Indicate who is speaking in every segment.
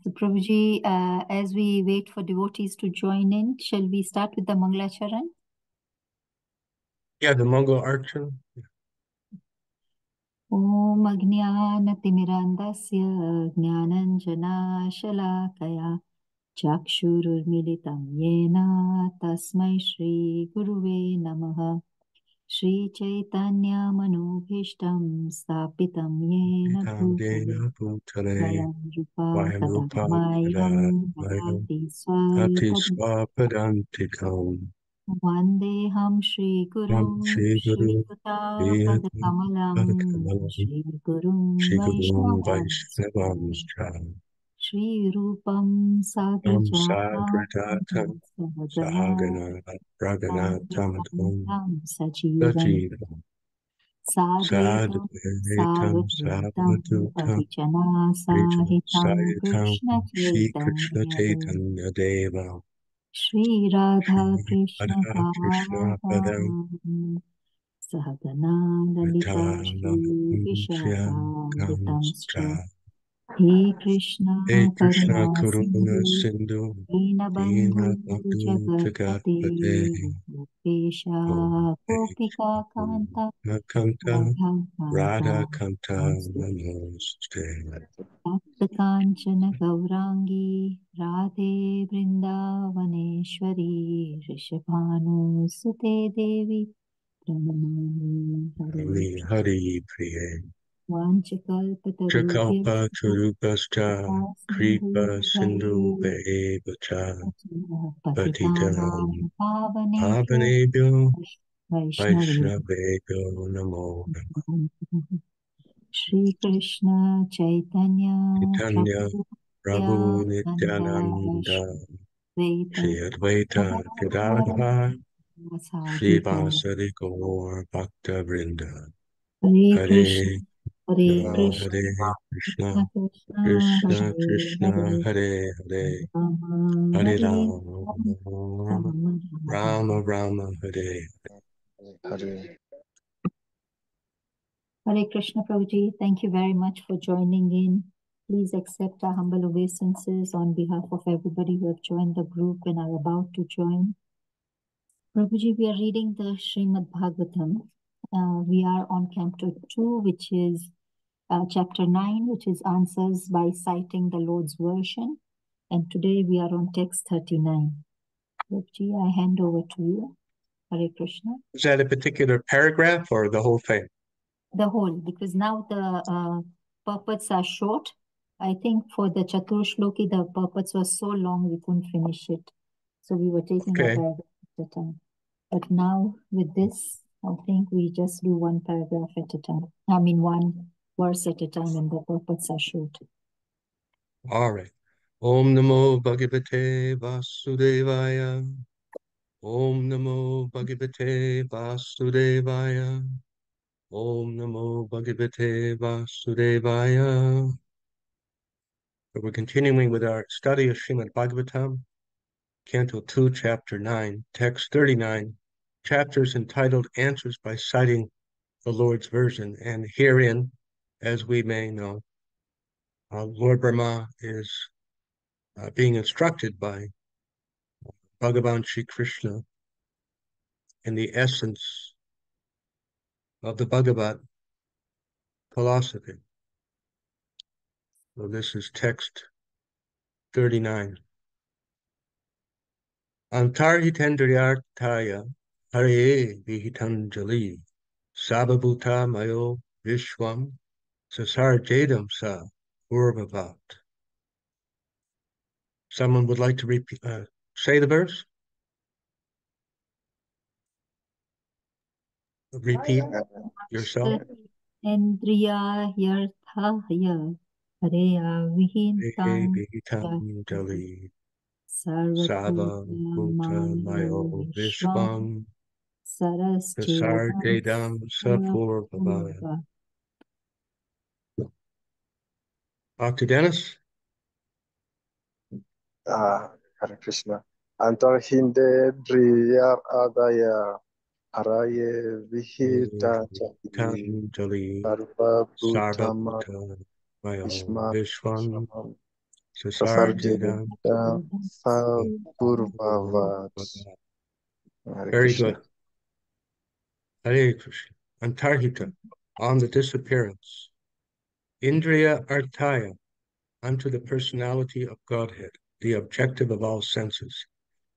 Speaker 1: So, Prabhuji, as we wait for devotees to join in, shall we start with the Mangalacharan?
Speaker 2: Yeah, the Mongol Archon.
Speaker 1: Om Ajnanatimirandasya Jnananjana Shalakaya Chakshururmilitam Yena Tasmai Shri Guruve Namaha Shri Chaitanya Manobhishtam Stapitam Yena Bhutale
Speaker 2: Dina Bhutale
Speaker 1: Swayam Rupa
Speaker 2: Vayamupa
Speaker 1: Tadamayam
Speaker 2: Mayam
Speaker 1: Bhagavati
Speaker 2: Ati
Speaker 1: Swarupada
Speaker 2: Swapadantikam
Speaker 1: Vandeham Shri
Speaker 2: Nam
Speaker 1: Guru
Speaker 2: Shri
Speaker 1: Shri
Speaker 2: Guru
Speaker 1: Yuta Padakamalam
Speaker 2: Padakamalam
Speaker 1: Shri Gurum
Speaker 2: Shri Guru
Speaker 1: Vaishnavamscha
Speaker 2: Vaishnavamscha
Speaker 1: Shri Rupam
Speaker 2: Nam
Speaker 1: Sagrajatam
Speaker 2: Sagradatam
Speaker 1: Sahagana
Speaker 2: Sahagana Raganatam
Speaker 1: Sadhaitam Sajivam
Speaker 2: Sajivam
Speaker 1: Sadvaitam
Speaker 2: Sadvaitam
Speaker 1: Savadvaitam
Speaker 2: Savadhutam
Speaker 1: Avichana
Speaker 2: Vicham
Speaker 1: Sahitam
Speaker 2: Sayitam
Speaker 1: Krishna
Speaker 2: Shri Krishna
Speaker 1: Chaitanya Dev
Speaker 2: Chaitanya Deva
Speaker 1: Shri Radha
Speaker 2: Shri
Speaker 1: Krishna
Speaker 2: Radha Krishna Padam
Speaker 1: Padam Sahagana Lalita Shri Vishakam
Speaker 2: Vitanamscha
Speaker 1: He Krishna
Speaker 2: He Krishna
Speaker 1: Karuna
Speaker 2: Karuna
Speaker 1: Sindhu
Speaker 2: Sindhu
Speaker 1: Dinabandhu
Speaker 2: Dinabandhu
Speaker 1: Jagatpate
Speaker 2: Jagatpate
Speaker 1: Gopesha Gopika Kanta
Speaker 2: Kanta
Speaker 1: Radha Kanta
Speaker 2: Radha Kanta Namaste.
Speaker 1: Bhakta Kanchana Gaurangi Radhe Vrindavaneshwari Rishabhanu Sute Devi Pranamami Hari
Speaker 2: Hari Hari Priye Chakalpa
Speaker 1: Vanchakalpatarubhyascha
Speaker 2: Charupascha
Speaker 1: Kripa
Speaker 2: Kripa Sindhu
Speaker 1: Sindhubhave
Speaker 2: Bevacha
Speaker 1: Patitanam
Speaker 2: Patitanam
Speaker 1: Pavanebhyo
Speaker 2: Pavanebhyo
Speaker 1: Vaishnavebhyo
Speaker 2: Vaishnavebhyo Namo
Speaker 1: Shri Krishna Chaitanya
Speaker 2: Chaitanya
Speaker 1: Prabhu
Speaker 2: Prabhu
Speaker 1: Nityananda
Speaker 2: Nityananda
Speaker 1: Shveta
Speaker 2: Shri Advaita
Speaker 1: Gadadhara
Speaker 2: Gadadhar Shri
Speaker 1: Vasadi
Speaker 2: Vasari Gaur Bhakta Vrinda
Speaker 1: Hare Krishna,
Speaker 2: Hare
Speaker 1: Hare
Speaker 2: Krishna
Speaker 1: Krishna,
Speaker 2: Hare
Speaker 1: Krishna
Speaker 2: Krishna
Speaker 1: Krishna,
Speaker 2: Krishna
Speaker 1: Hare
Speaker 2: Krishna
Speaker 1: Hare,
Speaker 2: Hare Hare
Speaker 1: Rama,
Speaker 2: Hare
Speaker 1: Hare
Speaker 2: Rama
Speaker 1: Rama, Rama.
Speaker 2: Rama Rama Hare.
Speaker 3: Hare.
Speaker 1: Hare Krishna Prabhuji, thank you very much for joining in. Please accept our humble obeisances on behalf of everybody who have joined the group and are about to join. Prabhuji, we are reading the Srimad Bhagavatam. We are on Canto 2, which is chapter 9, which is answers by citing the Lord's version. And today we are on text 39. Prabhuji, I hand over to you. Hare Krishna.
Speaker 2: Is that a particular paragraph or the whole thing?
Speaker 1: The whole, because now the purports are short. I think for the Chatur Shloki, the purports were so long we couldn't finish it. So we were taking a
Speaker 2: Okay.
Speaker 1: paragraph at a time. But now with this, I think we just do one paragraph at a time. I mean, one verse at a time, and the purports are short.
Speaker 2: All right. Om Namo Bhagavate Vasudevaya. Om Namo Bhagavate Vasudevaya. Om Namo Bhagavate Vasudevaya. So we're continuing with our study of Srimad Bhagavatam, Canto 2, Chapter 9, Text 39, chapters entitled Answers by Citing the Lord's Version. And herein, as we may know, Lord Brahma is being instructed by Bhagavan Sri Krishna in the essence of the Bhagavad philosophy. So this is text 39. Antarhitendriyartaya hare vihitanjali sabhabhuta mayo vishwam sasarjadam sa urvavat. Someone would like to repeat, say the verse? Repeat yourself.
Speaker 1: Indriya yarthaya hareya
Speaker 2: Hare
Speaker 1: vihintam
Speaker 2: vihitanjali
Speaker 1: sarvabhuta
Speaker 2: sabhabhuta
Speaker 1: mayo
Speaker 2: mayo
Speaker 1: vishwam
Speaker 2: vishwam
Speaker 1: saraschedam
Speaker 2: sasarjadam sapurvavat.
Speaker 1: sarvabhuta.
Speaker 2: Dr. Dennis?
Speaker 3: Hare Krishna. Antar Hinde Driya Adaya Haraye Vihita Chakri
Speaker 2: Vihitanjali
Speaker 3: Sarva Bhutama
Speaker 2: Sarvabhuta Mayo
Speaker 3: Vishma
Speaker 2: Vishwan
Speaker 3: Vishwam
Speaker 2: Sasarjita
Speaker 3: Sapurvavat. Hare
Speaker 2: Very
Speaker 3: Krishna.
Speaker 2: good. Hare Krishna. Antarhita, on the disappearance. Indriya Artaya, unto the personality of Godhead, the objective of all senses.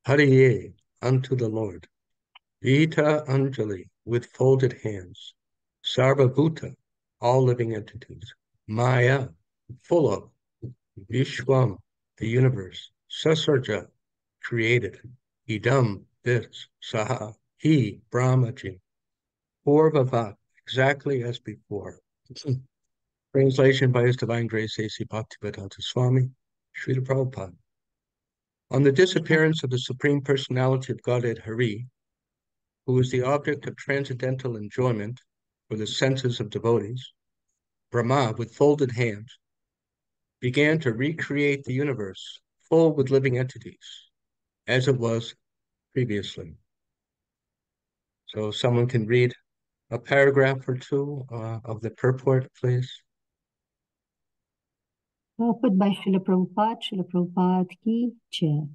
Speaker 2: Hariye, unto the Lord. Vita Anjali, with folded hands. Sarvabhuta, all living entities. Maya, full of. Vishwam, the universe. Sasarja, created. Idam, this. Saha, he, Brahmaji. Purvavat, exactly as before. Translation by His Divine Grace A.C. Bhaktivedanta Swami, Srila Prabhupada. On the disappearance of the Supreme Personality of Godhead Hari, who is the object of transcendental enjoyment for the senses of devotees, Brahma, with folded hands, began to recreate the universe full with living entities, as it was previously. So someone can read a paragraph or two of the purport, please.
Speaker 1: Purport by Srila Prabhupada ki Jai.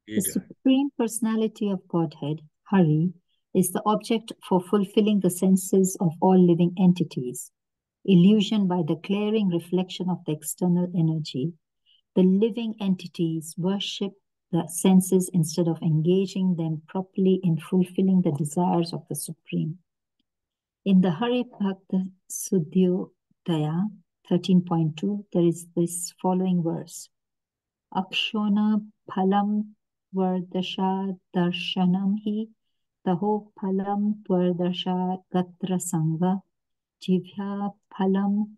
Speaker 1: The Supreme Personality of Godhead, Hari, is the object for fulfilling the senses of all living entities. Illusioned by the glaring reflection of the external energy, the living entities worship the senses instead of engaging them properly in fulfilling the desires of the Supreme. In the Hari Bhakta Sudyodaya 13.2, there is this following verse. Akshona phalam vardasha darshanam hi taho phalam vardasha gatra sangha jivya phalam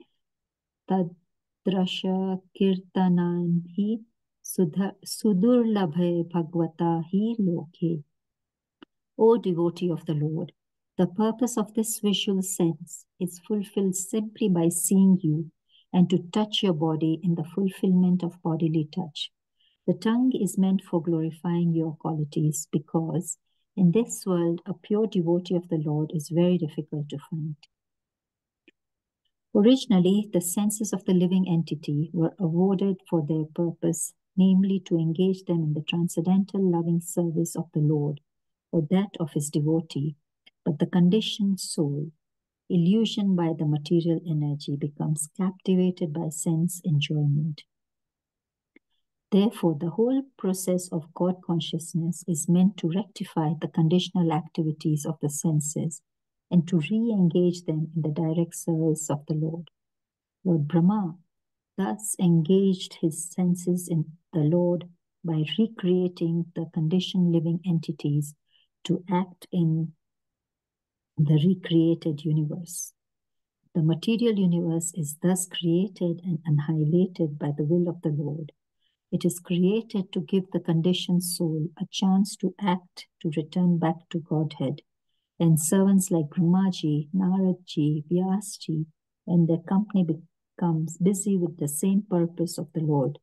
Speaker 1: tadrasha kirtanan hi sudurlabhe bhagvata hi loke. O devotee of the Lord, the purpose of this visual sense is fulfilled simply by seeing you and to touch your body in the fulfillment of bodily touch. The tongue is meant for glorifying your qualities because in this world, a pure devotee of the Lord is very difficult to find. Originally, the senses of the living entity were awarded for their purpose, namely to engage them in the transcendental loving service of the Lord or that of his devotee. But the conditioned soul, illusioned by the material energy, becomes captivated by sense enjoyment. Therefore, the whole process of God consciousness is meant to rectify the conditional activities of the senses and to re-engage them in the direct service of the Lord. Lord Brahma thus engaged his senses in the Lord by recreating the conditioned living entities to act in the recreated universe. The material universe is thus created and annihilated by the will of the Lord. It is created to give the conditioned soul a chance to act, to return back to Godhead. And servants like Brahmaji, Naradji, Vyasji, and their company becomes busy with the same purpose of the Lord,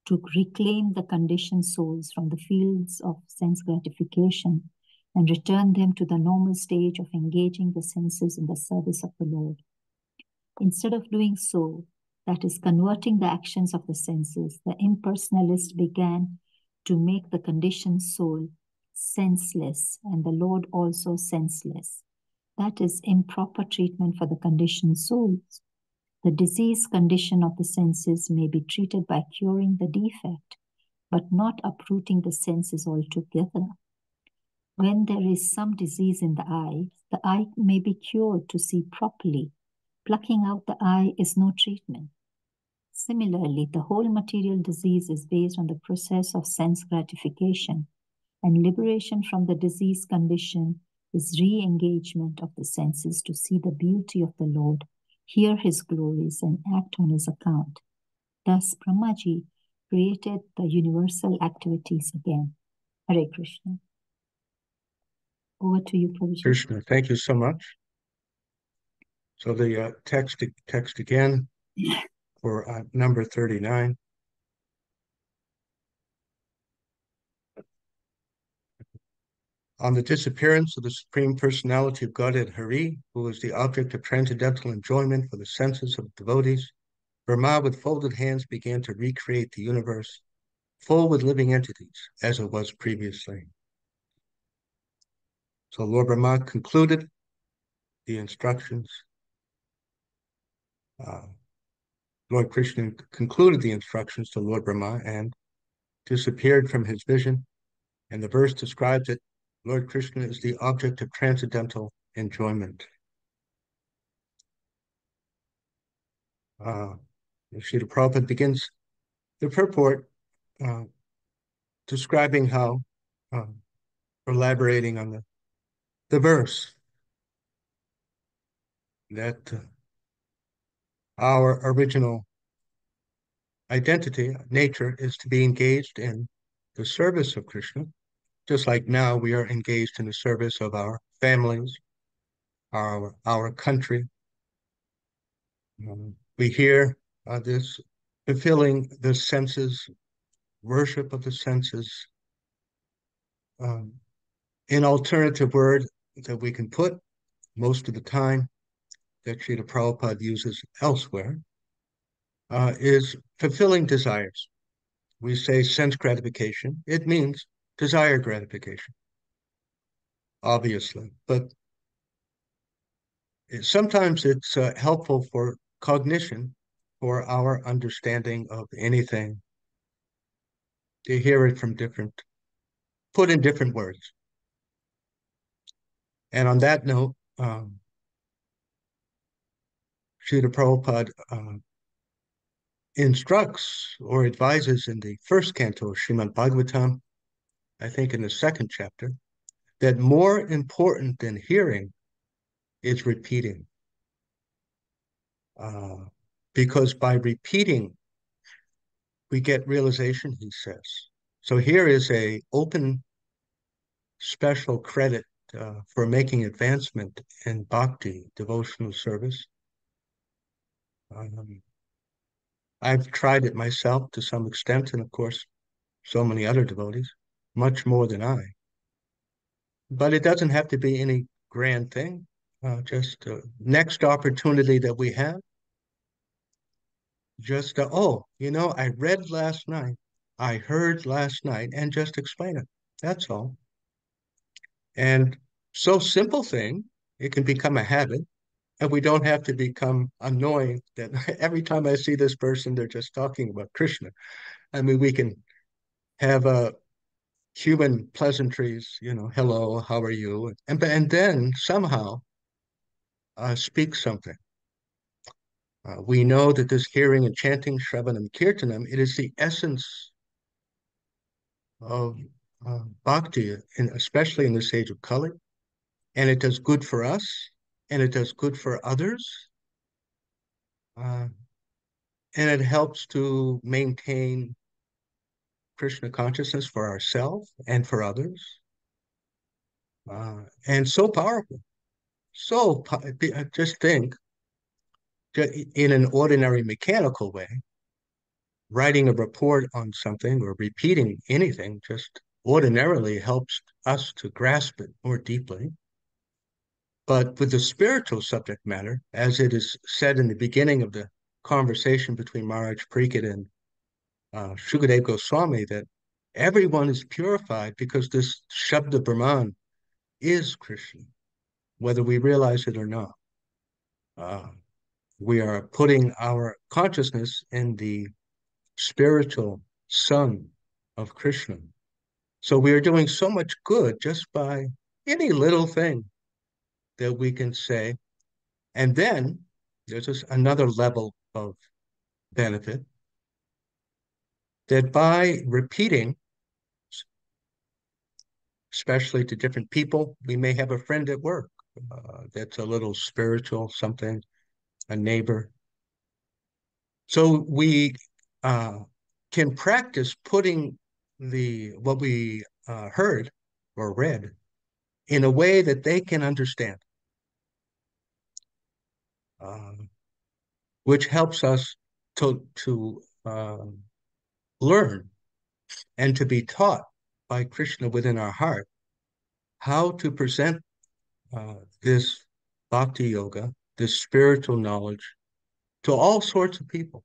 Speaker 1: to reclaim the conditioned souls from the fields of sense gratification and return them to the normal stage of engaging the senses in the service of the Lord. Instead of doing so, that is, converting the actions of the senses, the impersonalist began to make the conditioned soul senseless and the Lord also senseless. That is improper treatment for the conditioned souls. The disease condition of the senses may be treated by curing the defect, but not uprooting the senses altogether. When there is some disease in the eye may be cured to see properly. Plucking out the eye is no treatment. Similarly, the whole material disease is based on the process of sense gratification, and liberation from the disease condition is re-engagement of the senses to see the beauty of the Lord, hear his glories, and act on his account. Thus, Brahmaji created the universal activities again. Hare Krishna. Over to you, Prabhuji.
Speaker 2: Krishna, thank you so much. So the text again for number 39. On the disappearance of the Supreme Personality of Godhead Hari, who is the object of transcendental enjoyment for the senses of devotees, Brahma, with folded hands, began to recreate the universe, full with living entities, as it was previously. So Lord Brahma concluded the instructions. Lord Krishna concluded the instructions to Lord Brahma and disappeared from his vision. And the verse describes it. Lord Krishna is the object of transcendental enjoyment. Srila Prabhupada begins the purport describing how, elaborating on the verse, that our original identity, nature, is to be engaged in the service of Krishna, just like now we are engaged in the service of our families, our country. We hear this fulfilling the senses, worship of the senses. An alternative word that we can put most of the time that Srila Prabhupada uses elsewhere is fulfilling desires. We say sense gratification. It means desire gratification, obviously. But sometimes it's helpful for cognition, for our understanding of anything, to hear it from put in different words. And on that note, Srila Prabhupada instructs or advises in the first canto of Srimad Bhagavatam, I think in the second chapter, that more important than hearing is repeating. Because by repeating, we get realization, he says. So here is a open special credit for making advancement in bhakti, devotional service. I've tried it myself to some extent, and of course, so many other devotees, much more than I. But it doesn't have to be any grand thing. Just next opportunity that we have, just, I read last night, I heard last night, and just explain it. That's all. And so simple thing, it can become a habit, and we don't have to become annoying that every time I see this person, they're just talking about Krishna. I mean, we can have human pleasantries, hello, how are you? And then somehow speak something. We know that this hearing and chanting, Shravanam Kirtanam, it is the essence of bhakti, especially in this age of Kali. And it does good for us, and it does good for others. And it helps to maintain Krishna consciousness for ourselves and for others. And so powerful. Just think, in an ordinary mechanical way, writing a report on something or repeating anything just ordinarily helps us to grasp it more deeply. But with the spiritual subject matter, as it is said in the beginning of the conversation between Maharaj Pariksit and Shukadev Goswami, that everyone is purified because this Shabda Brahman is Krishna, whether we realize it or not. We are putting our consciousness in the spiritual son of Krishna. So we are doing so much good just by any little thing that we can say. And then there's another level of benefit that by repeating, especially to different people, we may have a friend at work that's a little spiritual, something, a neighbor. So we can practice putting what we heard or read in a way that they can understand, which helps us to learn and to be taught by Krishna within our heart how to present this bhakti yoga, this spiritual knowledge, to all sorts of people,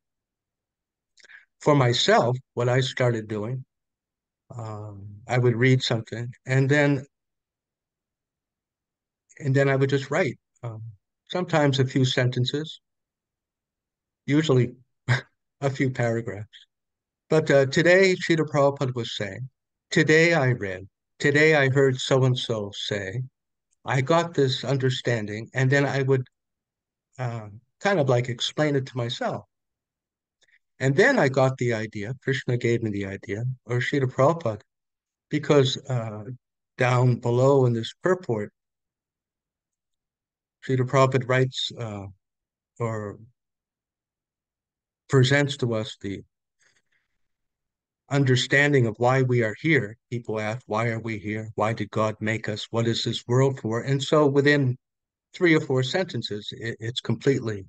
Speaker 2: for myself, what I started doing, I would read something and then I would just write. Um, Sometimes a few sentences, usually a few paragraphs. But today, Srila Prabhupada was saying, today I read, today I heard so and so say, I got this understanding, and then I would kind of like explain it to myself. And then I got the idea, Krishna gave me the idea, or Srila Prabhupada, because down below in this purport, Srila Prabhupada writes or presents to us the understanding of why we are here. People ask, why are we here? Why did God make us? What is this world for? And so within 3 or 4 sentences, it's completely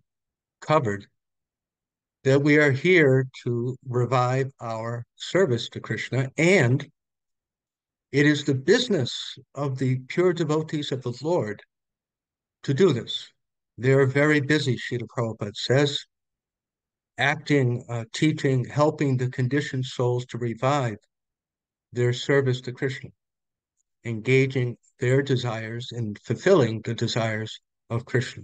Speaker 2: covered that we are here to revive our service to Krishna. And it is the business of the pure devotees of the Lord to do this. They're very busy, Srila Prabhupada says, acting, teaching, helping the conditioned souls to revive their service to Krishna, engaging their desires and fulfilling the desires of Krishna.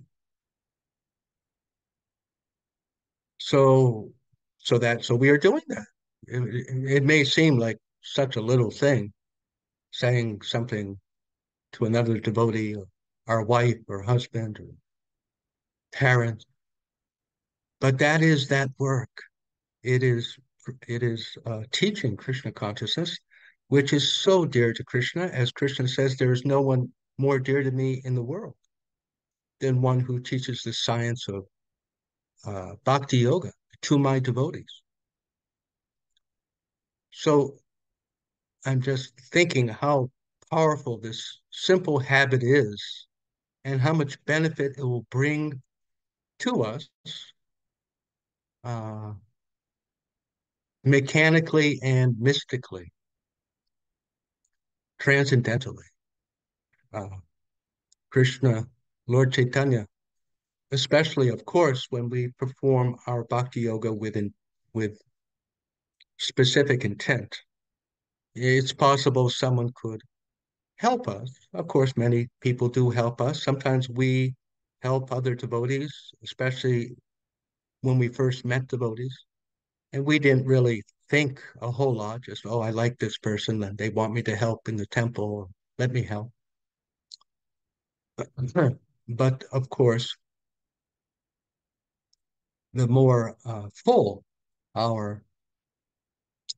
Speaker 2: So, so we are doing that. It may seem like such a little thing, saying something to another devotee, or our wife or husband or parent, but that is that work. It is teaching Krishna consciousness, which is so dear to Krishna. As Krishna says, there is no one more dear to me in the world than one who teaches the science of bhakti yoga to my devotees. So I'm just thinking how powerful this simple habit is and how much benefit it will bring to us uh, mechanically and mystically, transcendentally. Uh, Krishna, Lord Chaitanya, especially, of course, when we perform our bhakti yoga with specific intent. It's possible someone could help us. Of course, many people do help us. Sometimes we help other devotees, especially when we first met devotees, and we didn't really think a whole lot, just, oh, I like this person and they want me to help in the temple, let me help. But of course, the more full our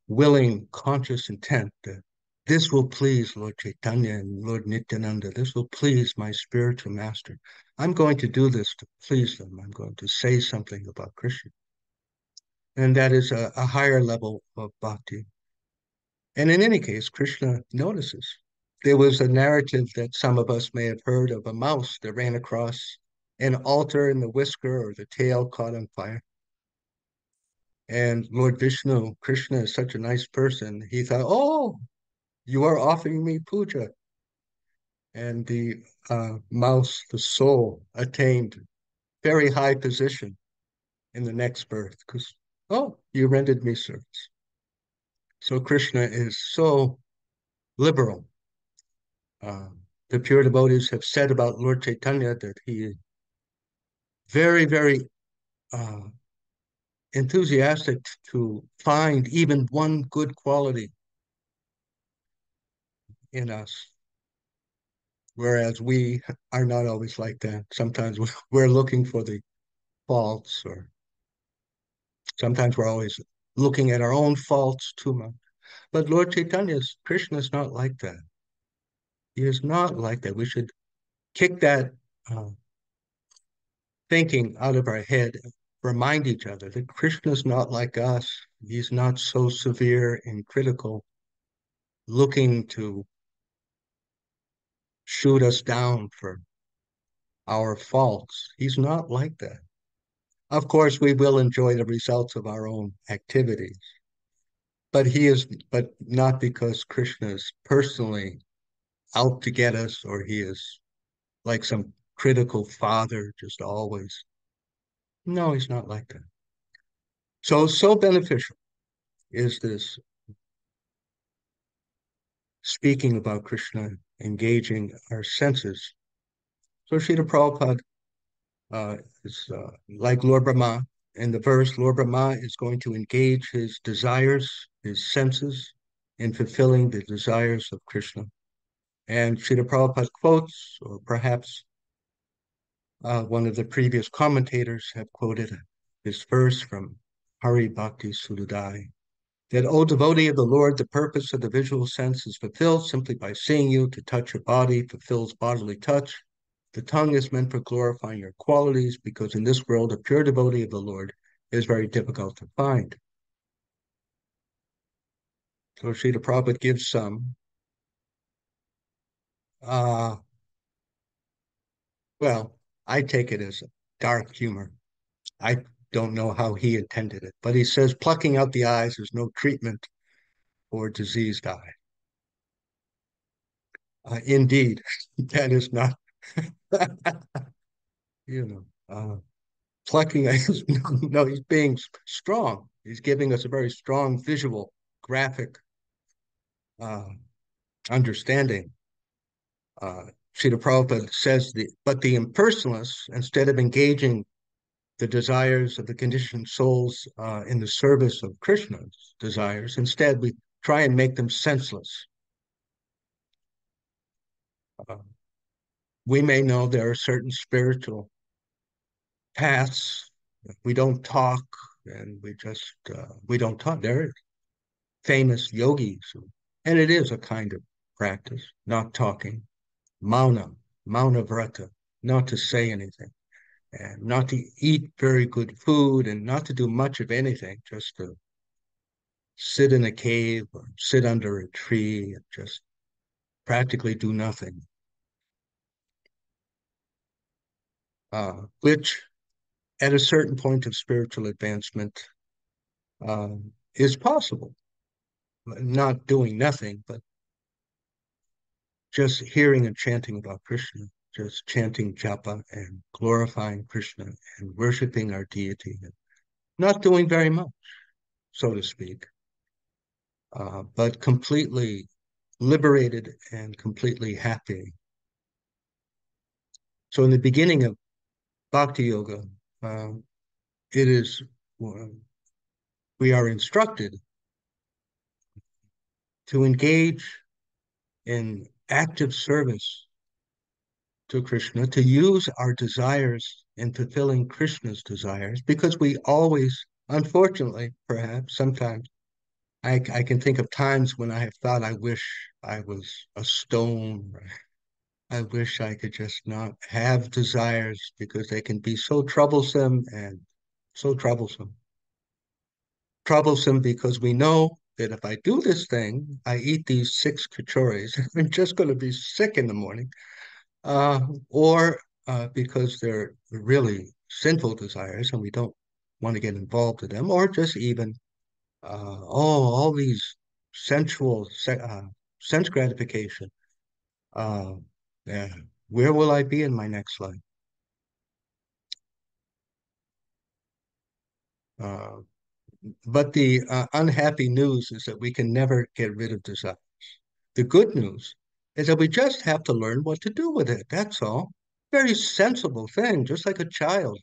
Speaker 2: willing, conscious intent that this will please Lord Chaitanya and Lord Nityananda, this will please my spiritual master. I'm going to do this to please them. I'm going to say something about Krishna. And that is a higher level of bhakti. And in any case, Krishna notices. There was a narrative that some of us may have heard of a mouse that ran across an altar and the whisker or the tail caught on fire. And Lord Vishnu, Krishna is such a nice person. He thought, oh, you are offering me puja. And the mouse, the soul, attained very high position in the next birth because, oh, you rendered me service. So Krishna is so liberal. The pure devotees have said about Lord Chaitanya that he is very, very uh, enthusiastic to find even one good quality in us, whereas we are not always like that. Sometimes we're looking for the faults, or sometimes we're always looking at our own faults too much. But Lord Chaitanya's Krishna is not like that. He is not like that. We should kick that uh, thinking out of our head, remind each other that Krishna's not like us. He's not so severe and critical, looking to shoot us down for our faults. He's not like that. Of course, we will enjoy the results of our own activities, but not because Krishna is personally out to get us, or he is like some critical father, just always. No, he's not like that. So beneficial. is this speaking about Krishna, engaging our senses. So Srila Prabhupada is like Lord Brahma. In the verse, Lord Brahma is going to engage his desires, his senses, in fulfilling the desires of Krishna. And Srila Prabhupada quotes, or perhaps one of the previous commentators have quoted this verse from Hari Bhakti Sudadai, that, O devotee of the Lord, the purpose of the visual sense is fulfilled simply by seeing you. To touch your body fulfills bodily touch. The tongue is meant for glorifying your qualities, because in this world, a pure devotee of the Lord is very difficult to find. So Srila Prabhupada gives some, well, I take it as dark humor. I don't know how he intended it, but he says plucking out the eyes is no treatment for diseased eye. Indeed, that is not, you know, plucking eyes. No, he's being strong. He's giving us a very strong visual, graphic uh, understanding. Srila Prabhupada says, but the impersonalists, instead of engaging the desires of the conditioned souls in the service of Krishna's desires, instead we try and make them senseless. We may know there are certain spiritual paths. We don't talk, and we don't talk. There are famous yogis, and it is a kind of practice, not talking, mauna, mauna vrata, not to say anything, and not to eat very good food, and not to do much of anything, just to sit in a cave or sit under a tree and just practically do nothing, which at a certain point of spiritual advancement is possible. Not doing nothing, but just hearing and chanting about Krishna, just chanting japa and glorifying Krishna and worshiping our deity, and not doing very much, so to speak, but completely liberated and completely happy. So in the beginning of Bhakti Yoga, it is, we are instructed to engage in active service to Krishna, to use our desires in fulfilling Krishna's desires, because we always, unfortunately, perhaps sometimes, I can think of times when I have thought, I wish I was a stone. I wish I could just not have desires, because they can be so troublesome and so troublesome. Troublesome because we know that if I do this thing, I eat these 6 kachoris, I'm just going to be sick in the morning. Or because they're really sinful desires and we don't want to get involved in them, or just even, all these sensual sense gratification. Uh, yeah, where will I be in my next life? Uh, but the unhappy news is that we can never get rid of desires. The good news is that we just have to learn what to do with it. That's all. Very sensible thing, just like a child.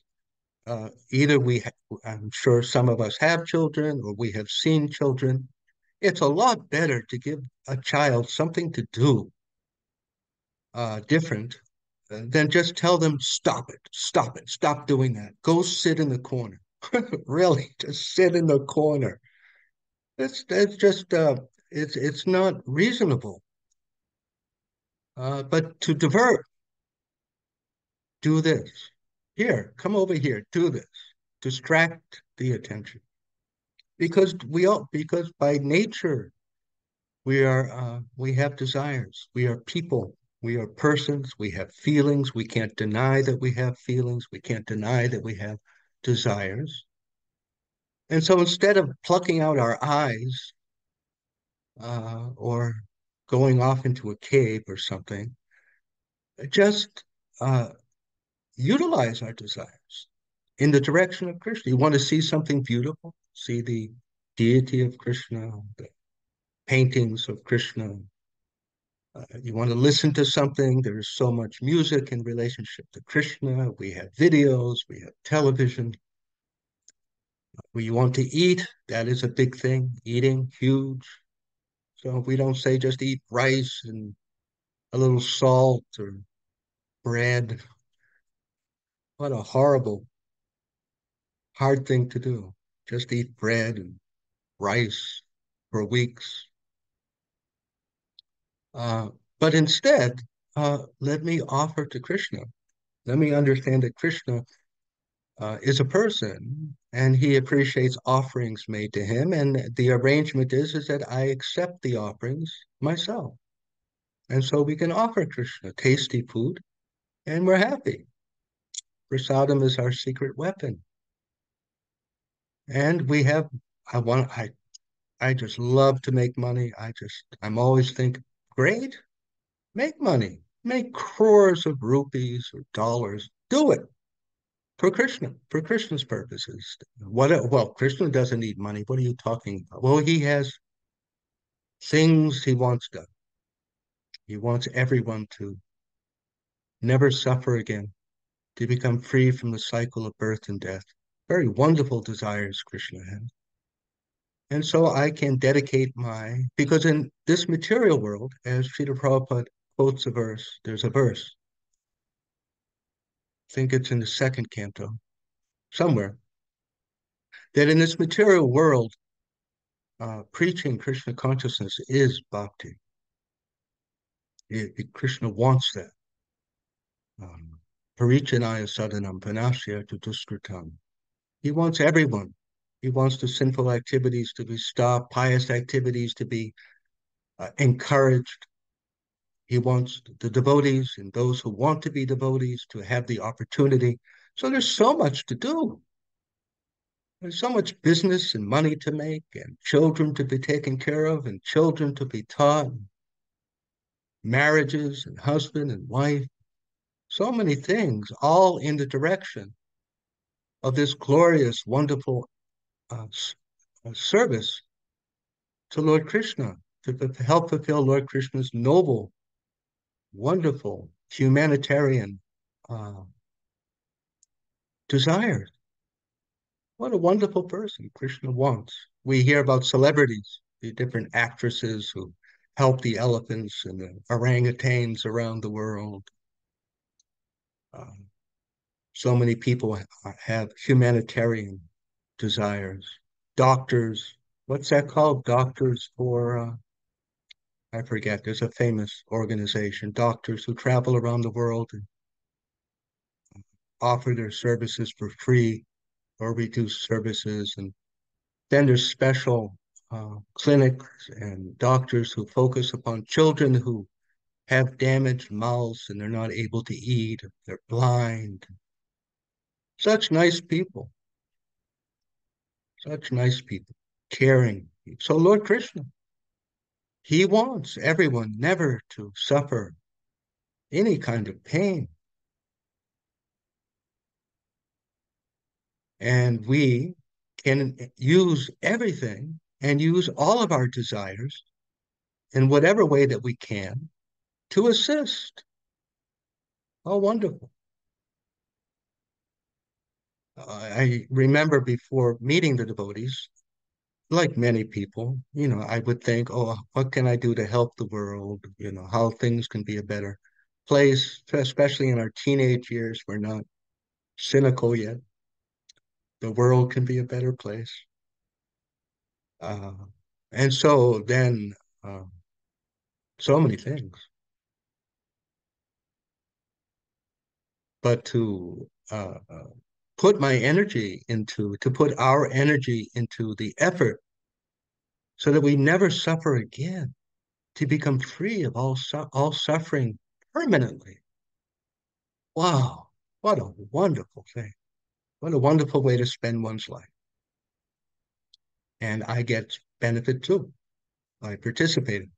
Speaker 2: Either I'm sure some of us have children or we have seen children. It's a lot better to give a child something to do different than just tell them, stop it, stop it, stop doing that. Go sit in the corner. Really, just sit in the corner. That's just it's not reasonable. But to divert, do this. Here, come over here, do this. Distract the attention. Because by nature we have desires. We are people. We are persons. We have feelings. We can't deny that we have feelings. We can't deny that we have desires. And so instead of plucking out our eyes or going off into a cave or something, just uh, utilize our desires in the direction of Krishna. You want to see something beautiful, see the deity of Krishna, the paintings of Krishna. You want to listen to something, there is so much music in relationship to Krishna. We have videos, we have television. We want to eat, that is a big thing. Eating, huge. So we don't say just eat rice and a little salt or bread. What a horrible, hard thing to do. Just eat bread and rice for weeks. Uh, but instead, let me offer to Krishna. Let me understand that Krishna is a person and he appreciates offerings made to him. And the arrangement is that I accept the offerings myself. And so we can offer Krishna tasty food and we're happy. Prasadam is our secret weapon. And we have, I just love to make money. I'm always thinking, great, make money, make crores of rupees or dollars, do it for Krishna's purposes. Well, Krishna doesn't need money. What are you talking about? Well, he has things he wants done. He wants everyone to never suffer again, to become free from the cycle of birth and death. Very wonderful desires Krishna has. And so I can dedicate because in this material world, as Srila Prabhupada quotes a verse, there's a verse, I think it's in the second canto, somewhere, that in this material world, preaching Krishna consciousness is bhakti. Krishna wants that. Parichanaya sadhanam panasya tutuskritam. He wants everyone. He wants the sinful activities to be stopped, pious activities to be encouraged. He wants the devotees and those who want to be devotees to have the opportunity. So there's so much to do. There's so much business and money to make and children to be taken care of and children to be taught, marriages and husband and wife, so many things, all in the direction of this glorious, wonderful service to Lord Krishna, to help fulfill Lord Krishna's noble, wonderful, humanitarian desires. What a wonderful person Krishna wants. We hear about celebrities, the different actresses who help the elephants and the orangutans around the world. So many people have humanitarian desires. Doctors, what's that called? Doctors for, I forget, there's a famous organization, doctors who travel around the world and offer their services for free or reduced services. And then there's special clinics and doctors who focus upon children who have damaged mouths and they're not able to eat, they're blind. Such nice people, caring. So Lord Krishna, he wants everyone never to suffer any kind of pain. And we can use everything and use all of our desires in whatever way that we can to assist. Oh, wonderful. I remember before meeting the devotees, like many people, I would think, oh, what can I do to help the world? How things can be a better place, especially in our teenage years. We're not cynical yet. The world can be a better place. Uh, and so then, uh, so many things. But to put our energy into the effort so that we never suffer again, to become free of all suffering permanently. Wow, what a wonderful thing. What a wonderful way to spend one's life. And I get benefit too by participating.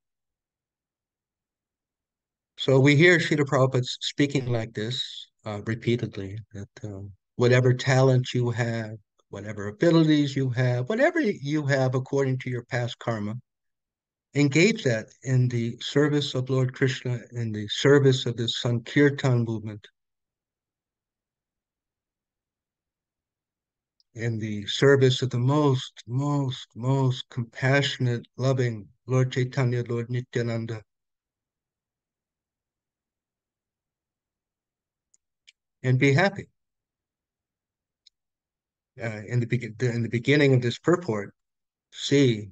Speaker 2: So we hear Srila Prabhupada speaking like this repeatedly, that whatever talent you have, whatever abilities you have, whatever you have according to your past karma, engage that in the service of Lord Krishna, in the service of this Sankirtan movement, in the service of the most compassionate, loving Lord Chaitanya, Lord Nityananda. And be happy. In the beginning of this purport, see,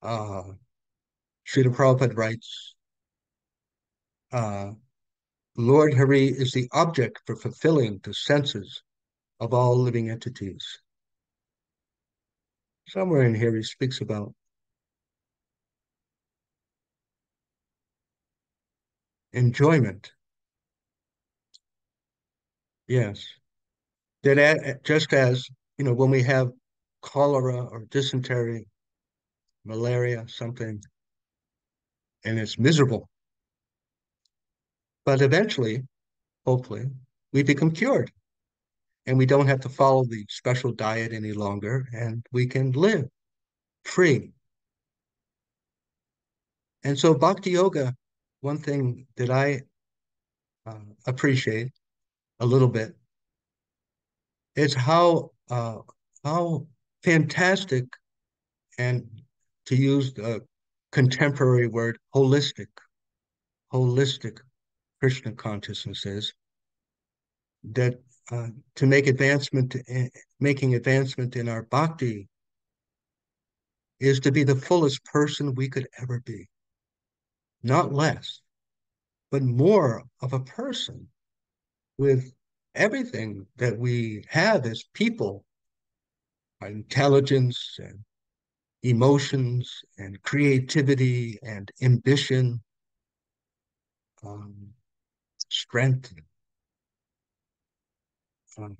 Speaker 2: Srila Prabhupada writes, Lord Hari is the object for fulfilling the senses of all living entities. Somewhere in here he speaks about enjoyment. Yes. That just as, when we have cholera or dysentery, malaria, something, and it's miserable. But eventually, hopefully, we become cured and we don't have to follow the special diet any longer and we can live free. And so Bhakti Yoga, one thing that I appreciate a little bit is how fantastic, and to use the contemporary word, holistic Krishna consciousness is, that to making advancement in our bhakti is to be the fullest person we could ever be, not less, but more of a person with everything that we have as people, our intelligence and emotions and creativity and ambition, um, strength, um,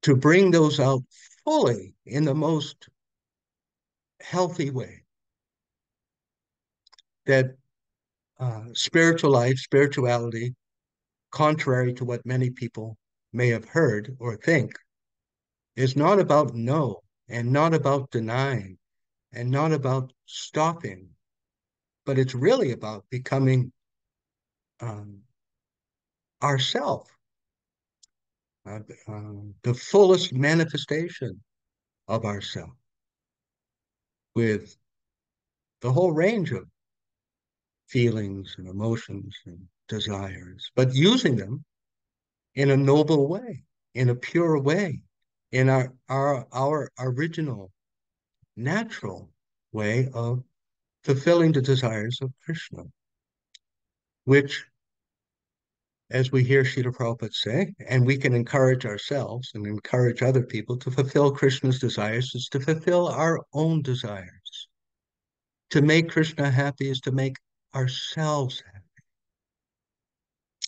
Speaker 2: to bring those out fully in the most healthy way. That spiritual life, spirituality, contrary to what many people may have heard or think, is not about no, and not about denying, and not about stopping, but it's really about becoming um, ourself, the fullest manifestation of ourself, with the whole range of feelings and emotions and desires, but using them in a noble way, in a pure way, in our original, natural way of fulfilling the desires of Krishna, which, as we hear Srila Prabhupada say, and we can encourage ourselves and encourage other people to fulfill Krishna's desires, is to fulfill our own desires. To make Krishna happy is to make ourselves happy.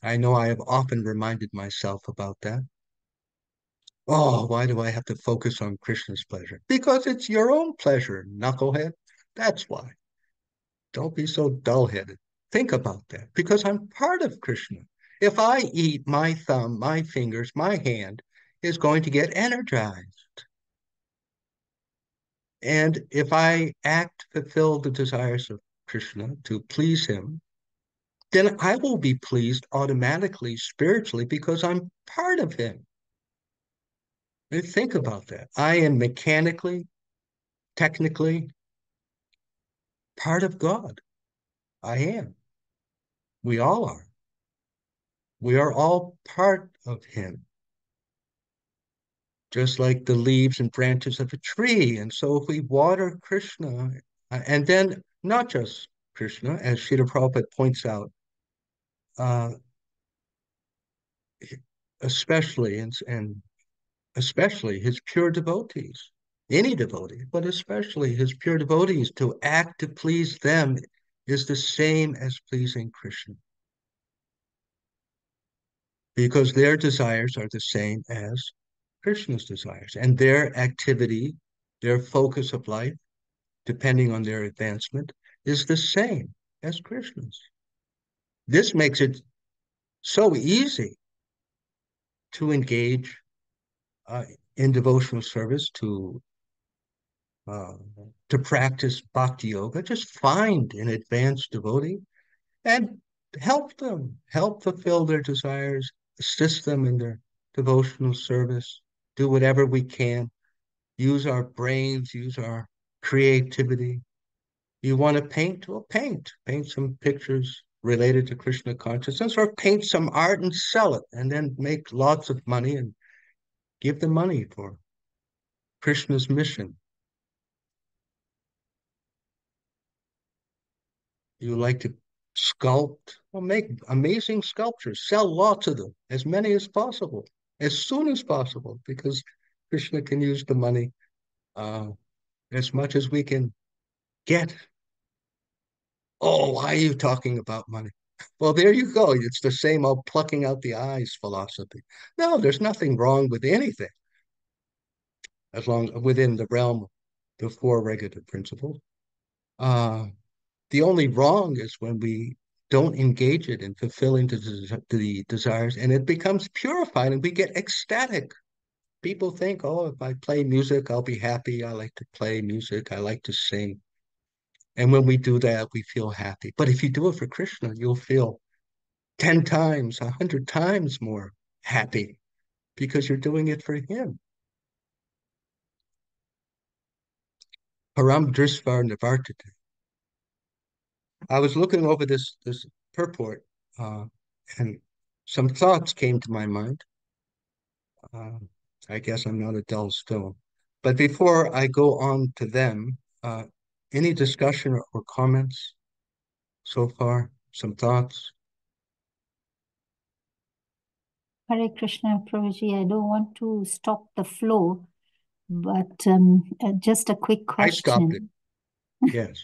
Speaker 2: I know I have often reminded myself about that. Oh, why do I have to focus on Krishna's pleasure? Because it's your own pleasure, knucklehead. That's why. Don't be so dull-headed. Think about that, because I'm part of Krishna. If I eat, my thumb, my fingers, my hand is going to get energized. And if I fulfill the desires of Krishna to please him, then I will be pleased automatically, spiritually, because I'm part of him. And think about that. I am mechanically, technically part of God. I am. We all are. We are all part of him, just like the leaves and branches of a tree. And so if we water Krishna, and then not just Krishna, as Srila Prabhupada points out, uh, especially and especially his pure devotees, any devotee, but especially his pure devotees, to act to please them is the same as pleasing Krishna, because their desires are the same as Krishna's desires, and their activity, their focus of life, depending on their advancement, is the same as Krishna's. This makes it so easy to engage in devotional service to practice bhakti yoga, just find an advanced devotee and help them, help fulfill their desires, assist them in their devotional service, do whatever we can, use our brains, use our creativity. You want to paint? Well, paint. Paint some pictures related to Krishna consciousness, or paint some art and sell it, and then make lots of money and give the money for Krishna's mission. You like to sculpt? Well, make amazing sculptures, sell lots of them, as many as possible, as soon as possible, because Krishna can use the money uh, as much as we can get. Oh, why are you talking about money? Well, there you go. It's the same old plucking out the eyes philosophy. No, there's nothing wrong with anything as long within the realm of the four regulative principles. Uh, the only wrong is when we don't engage it in fulfilling the desires, and it becomes purified and we get ecstatic. People think, oh, if I play music, I'll be happy. I like to play music. I like to sing. And when we do that, we feel happy. But if you do it for Krishna, you'll feel 10 times, 100 times more happy because you're doing it for him. Param Drisvar Nivartate. I was looking over this purport, uh, and some thoughts came to my mind. Uh, I guess I'm not a dull stone. But before I go on to them, any discussion or comments so far? Some thoughts?
Speaker 1: Hare Krishna, Prabhuji. I don't want to stop the flow, but just a quick
Speaker 2: I stopped it.
Speaker 1: question.
Speaker 2: Yes.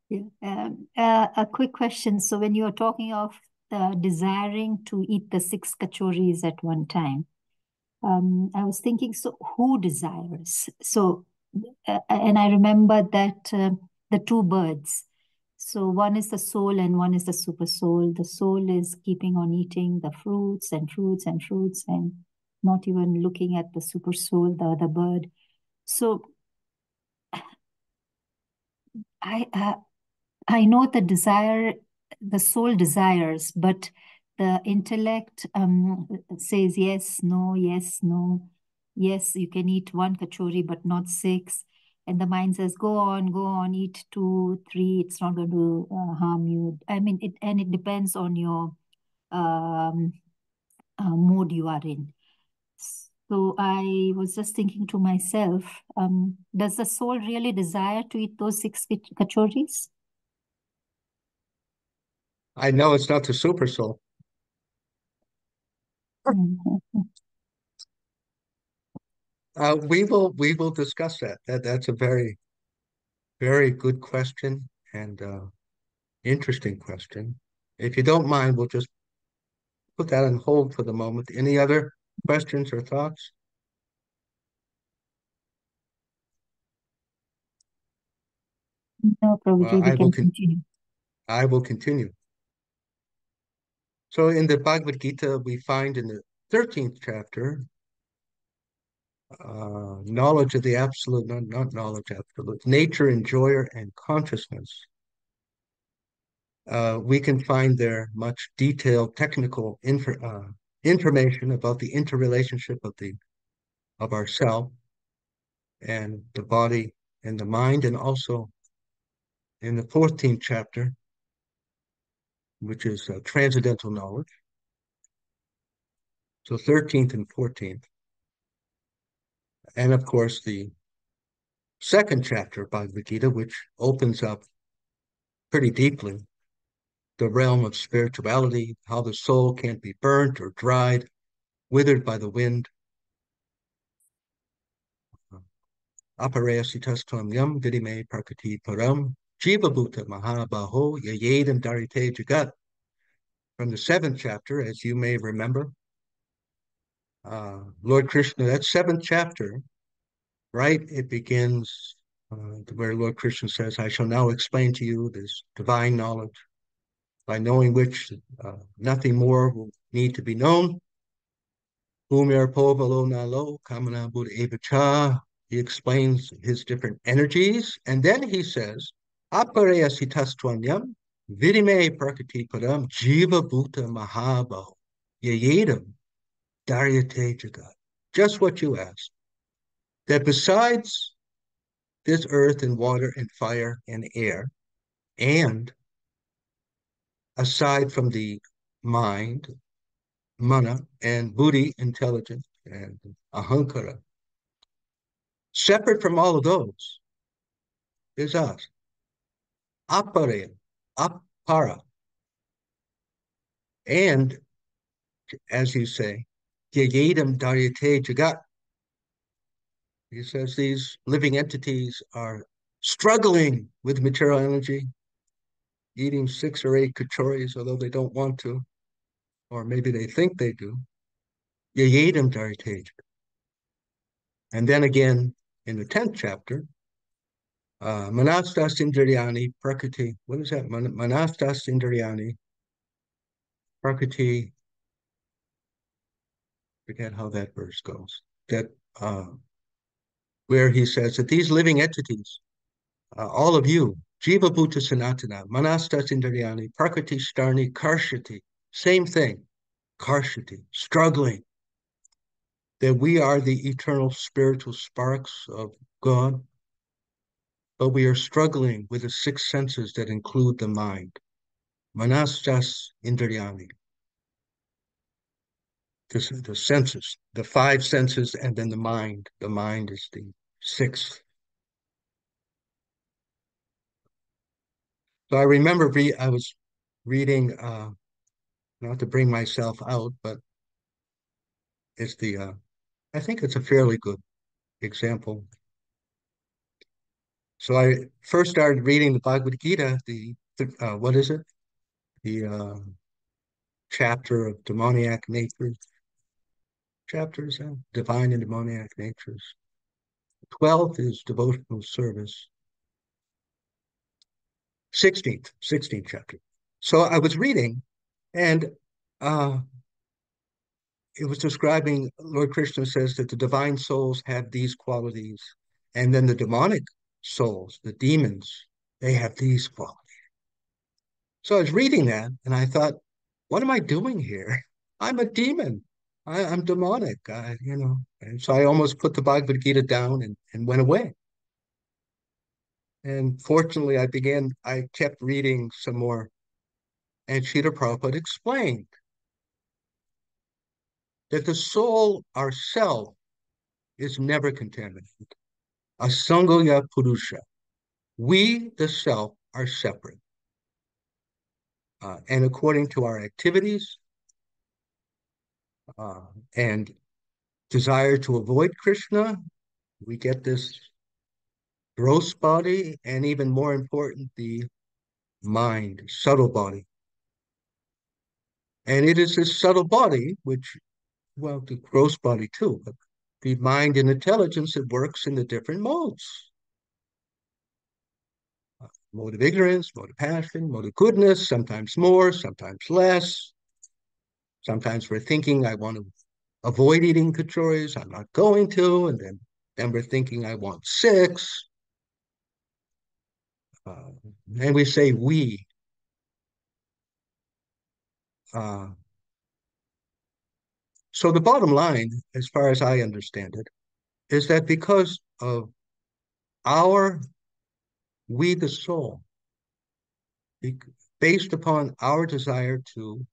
Speaker 1: Yeah. A quick question. So when you are talking of desiring to eat the 6 kachoris at one time, I was thinking, so who desires? So, and I remember that the two birds. So one is the soul and one is the super soul. The soul is keeping on eating the fruits and fruits and fruits and not even looking at the super soul, the other bird. So I I know the desire, the soul desires, but the intellect says yes, no, yes, no. Yes, you can eat 1 kachori, but not 6. And the mind says, go on, eat 2, 3. It's not going to harm you. I mean, it depends on your um, mood you are in. So I was just thinking to myself, does the soul really desire to eat those 6 kachoris?
Speaker 2: I know it's not the super soul.
Speaker 1: Mhm.
Speaker 2: We will discuss that. That's a very, very good question and interesting question. If you don't mind, we'll just put that on hold for the moment. Any other questions or thoughts?
Speaker 1: No, Prabhuji, we
Speaker 2: I will
Speaker 1: can continue.
Speaker 2: I will continue. So in the Bhagavad Gita, we find in the 13th chapter, knowledge of the absolute, not knowledge absolute, nature, enjoyer, and consciousness. We can find there much detailed technical information about the interrelationship of ourself and the body and the mind, and also in the 14th chapter, which is transcendental knowledge. So 13th and 14th. And of course, the second chapter of Bhagavad Gita, which opens up pretty deeply the realm of spirituality, how the soul can't be burnt or dried, withered by the wind. Aparayasitastam yam vidime prakati param jiva bhuta mahabaho yayedam darite jagat. From the 7th chapter, as you may remember, Lord Krishna, that 7th chapter, right? It begins where Lord Krishna says, I shall now explain to you this divine knowledge, by knowing which nothing more will need to be known. Umir Povalo Nalo, Kamana Buddha Evacha. He explains his different energies, and then he says, Apareya Sitastwanyam, Vidime Prakati Padam, Jiva Bhuta Mahabo, Yayedam, Daryate Jagat. Just what you asked. That besides this earth and water and fire and air, and aside from the mind, mana, and buddhi, intelligence, and ahankara, separate from all of those is us. Apare, apara. And as you say, yayedam daryate jagat. He says these living entities are struggling with material energy, eating 6 or 8 kachoris, although they don't want to, or maybe they think they do. Yayedam daryate. And then again in the 10th chapter, Manastas Indriyani Prakriti. What is that? Manastas Indriyani Prakriti. Forget how that verse goes. That where he says that these living entities, all of you, Jiva Bhuta Sanatana, Manastas Indriyani, Prakriti Starni Karshati, same thing, Karshati, struggling, that we are the eternal spiritual sparks of God, but we are struggling with the 6 senses that include the mind. Manastas Indriyani. The senses, the 5 senses, and then the mind. The mind is the 6th. So I remember I was reading, not to bring myself out, but it's I think it's a fairly good example. So I first started reading the Bhagavad Gita, what is it? The chapter of demoniac natures, chapters, divine and demoniac natures. 12th is devotional service. 16th chapter. So I was reading, and it was describing, Lord Krishna says that the divine souls have these qualities, and then the demonic souls, the demons, they have these qualities. So I was reading that, and I thought, what am I doing here? I'm a demon. I'm demonic, And so I almost put the Bhagavad Gita down and went away. And fortunately, I kept reading some more, and Srila Prabhupada explained that the soul, ourself, is never contaminated. Asangoya Purusha. We, the self, are separate. And according to our activities uh, and desire to avoid Krishna, we get this gross body, and even more important, the mind, subtle body. And it is this subtle body, which, well, the gross body too, but the mind and intelligence that works in the different modes. Mode of ignorance, mode of passion, mode of goodness, sometimes more, sometimes less. Sometimes we're thinking, I want to avoid eating kachoris, I'm not going to, and then we're thinking, I want 6. And we say we. Uh, so the bottom line, as far as I understand it, is that because of our, we the soul, based upon our desire to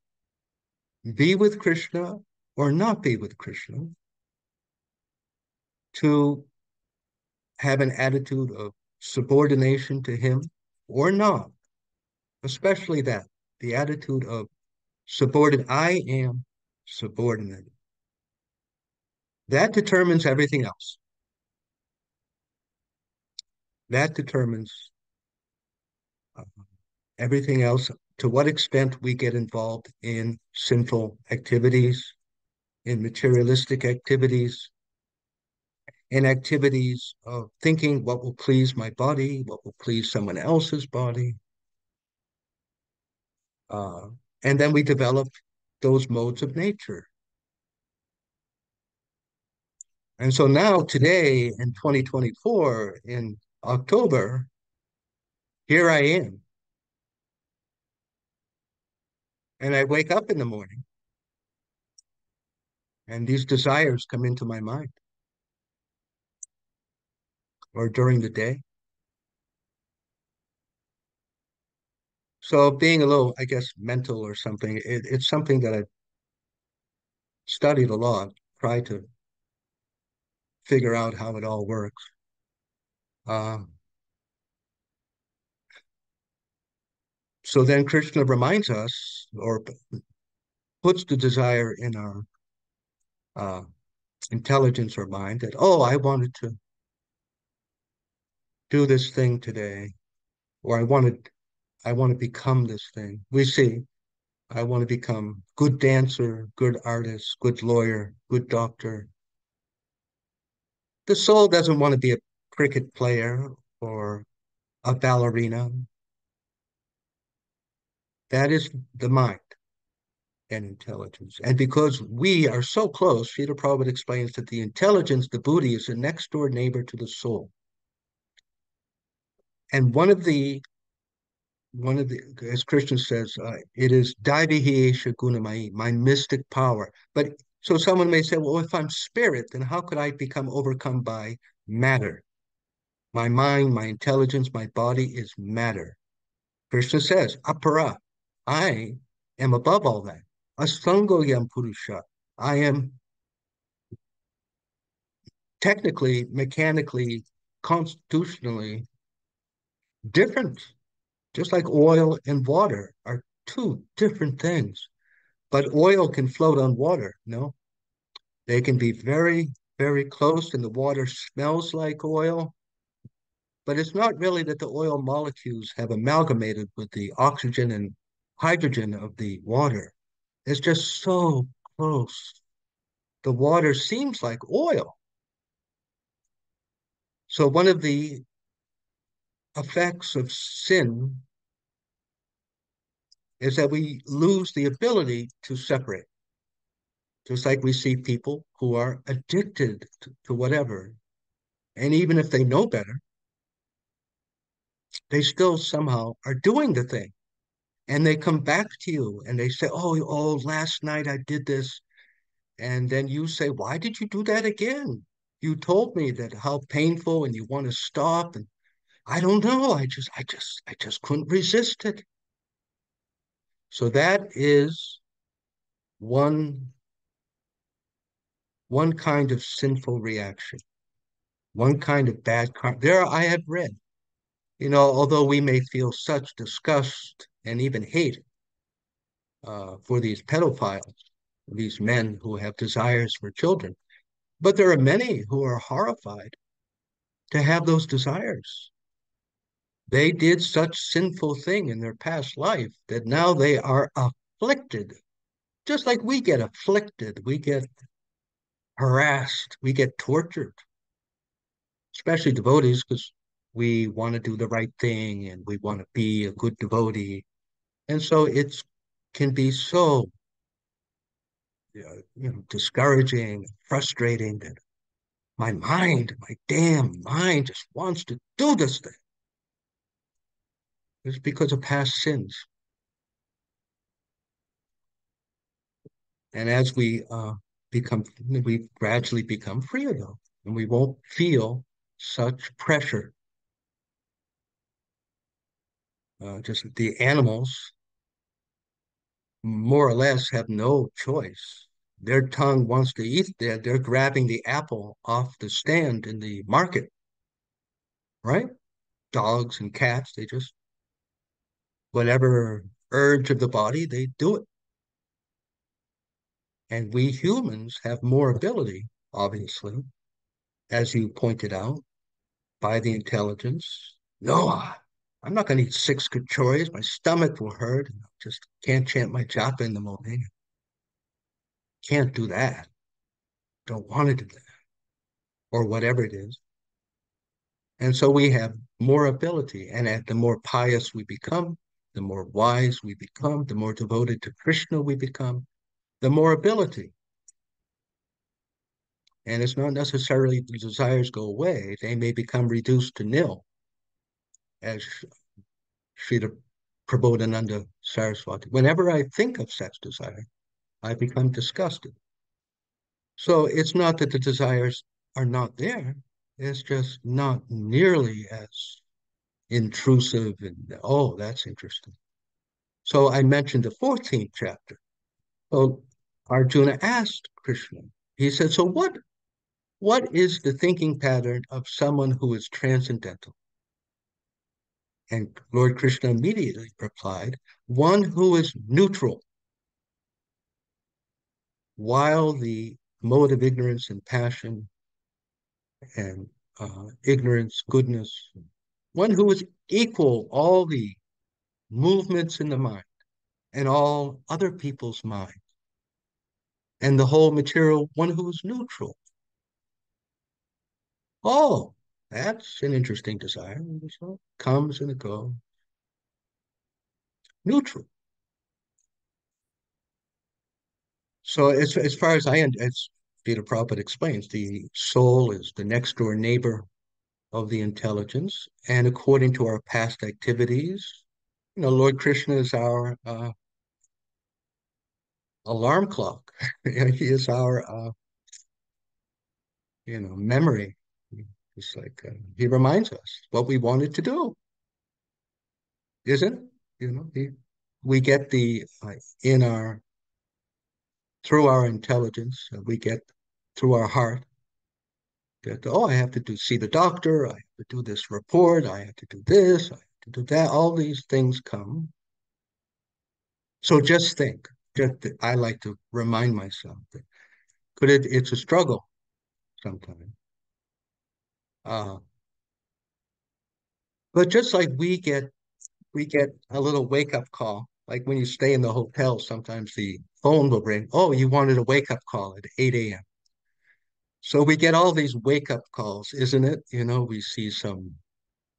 Speaker 2: be with Krishna or not be with Krishna, to have an attitude of subordination to him or not, especially that, the attitude of subordinate, I am subordinate. That determines everything else. That determines uh, everything else, to what extent we get involved in sinful activities, in materialistic activities, in activities of thinking what will please my body, what will please someone else's body. And then we develop those modes of nature. And so now, today in 2024, in October, here I am. And I wake up in the morning and these desires come into my mind or during the day. So being a little, I guess, mental or something, it's something that I've studied a lot, tried to figure out how it all works. Um, so then Krishna reminds us or puts the desire in our uh, intelligence or mind that, oh, I wanted to do this thing today, or I want to become this thing. We see, I want to become good dancer, good artist, good lawyer, good doctor. The soul doesn't want to be a cricket player or a ballerina. That is the mind and intelligence. And because we are so close, Srila Prabhupada explains that the intelligence, the buddhi, is a next door neighbor to the soul. And as Krishna says, it is Daivihi Gunamai, my mystic power. But so someone may say, well, if I'm spirit, then how could I become overcome by matter? My mind, my intelligence, my body is matter. Krishna says, Apara, I am above all that. Asangoyam Purusha. I am technically, mechanically, constitutionally different. Just like oil and water are two different things. But oil can float on water, no? They can be very, very close, and the water smells like oil. But it's not really that the oil molecules have amalgamated with the oxygen and hydrogen of the water. It's just so close. The water seems like oil. So one of the effects of sin is that we lose the ability to separate. Just like we see people who are addicted to whatever. And even if they know better, they still somehow are doing the thing. And they come back to you and they say, oh, last night I did this. And then you say, why did you do that again? You told me that how painful and you want to stop. And I don't know. I just couldn't resist it. So that is one one kind of sinful reaction, one kind of bad karma. There I have read, although we may feel such disgust and even hate for these pedophiles, these men who have desires for children, but there are many who are horrified to have those desires. They did such sinful thing in their past life that now they are afflicted, just like we get afflicted, we get harassed, we get tortured, especially devotees, because we want to do the right thing and we want to be a good devotee. And so it can be so discouraging, frustrating that my damn mind just wants to do this thing. It's because of past sins. And as we gradually become free of them, and we won't feel such pressure. Just the animals more or less have no choice. Their tongue wants to eat, they're grabbing the apple off the stand in the market, right? Dogs and cats, they just, whatever urge of the body, they do it. And we humans have more ability, obviously, as you pointed out, by the intelligence. No, I'm not going to eat 6 kachoris. My stomach will hurt. I just can't chant my japa in the morning. Can't do that. Don't want to do that. Or whatever it is. And so we have more ability. And the more pious we become, the more wise we become, the more devoted to Krishna we become, the more ability. And it's not necessarily the desires go away. They may become reduced to nil, as Srila Prabodhananda Saraswati. Whenever I think of such desire, I become disgusted. So it's not that the desires are not there. It's just not nearly as intrusive and, oh, that's interesting. So I mentioned the 14th chapter. So Arjuna asked Krishna, he said, so what is the thinking pattern of someone who is transcendental? And Lord Krishna immediately replied, one who is neutral, while the mode of ignorance and passion and ignorance, goodness, one who is equal all the movements in the mind and all other people's mind and the whole material, one who is neutral. Oh, that's an interesting desire. So comes and it goes. Neutral. So as far as as Peter Prabhupada explains, the soul is the next door neighbor of the intelligence, and according to our past activities, Lord Krishna is our alarm clock. He is our memory. It's like he reminds us what we wanted to do, isn't it? We get the in our through our intelligence, we get through our heart that, oh, I have to see the doctor, I have to do this report, I have to do this, I have to do that. All these things come. So just think, I like to remind myself that it's a struggle sometimes. But just like we get a little wake up call, like when you stay in the hotel, sometimes the phone will ring. Oh, you wanted a wake up call at 8 a.m. So we get all these wake up calls, isn't it? We see some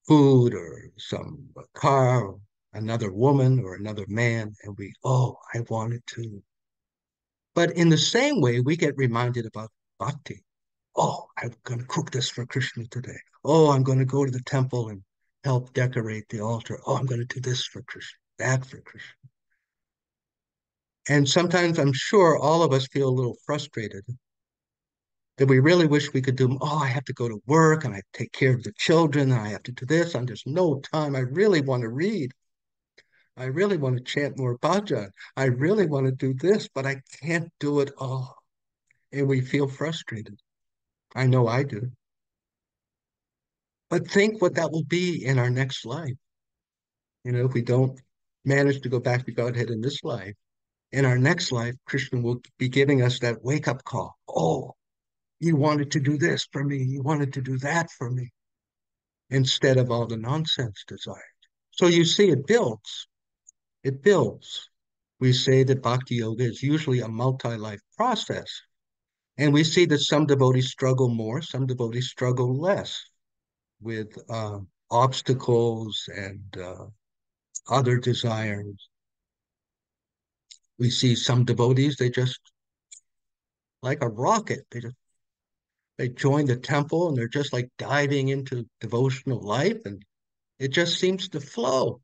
Speaker 2: food or some car, or another woman or another man, and oh, I wanted to. But in the same way, we get reminded about bhakti. Oh, I'm going to cook this for Krishna today. Oh, I'm going to go to the temple and help decorate the altar. Oh, I'm going to do this for Krishna, that for Krishna. And sometimes I'm sure all of us feel a little frustrated that we really wish we could do. Oh, I have to go to work and I take care of the children and I have to do this and there's no time. I really want to read. I really want to chant more bhajan. I really want to do this, but I can't do it all. And we feel frustrated. I know I do. But think what that will be in our next life. If we don't manage to go back to Godhead in this life, in our next life, Krishna will be giving us that wake up call. Oh, you wanted to do this for me. You wanted to do that for me instead of all the nonsense desires. So you see, it builds. It builds. We say that bhakti yoga is usually a multi-life process. And we see that some devotees struggle more, some devotees struggle less with obstacles and other desires. We see some devotees, they just, like a rocket, they join the temple and they're just like diving into devotional life and it just seems to flow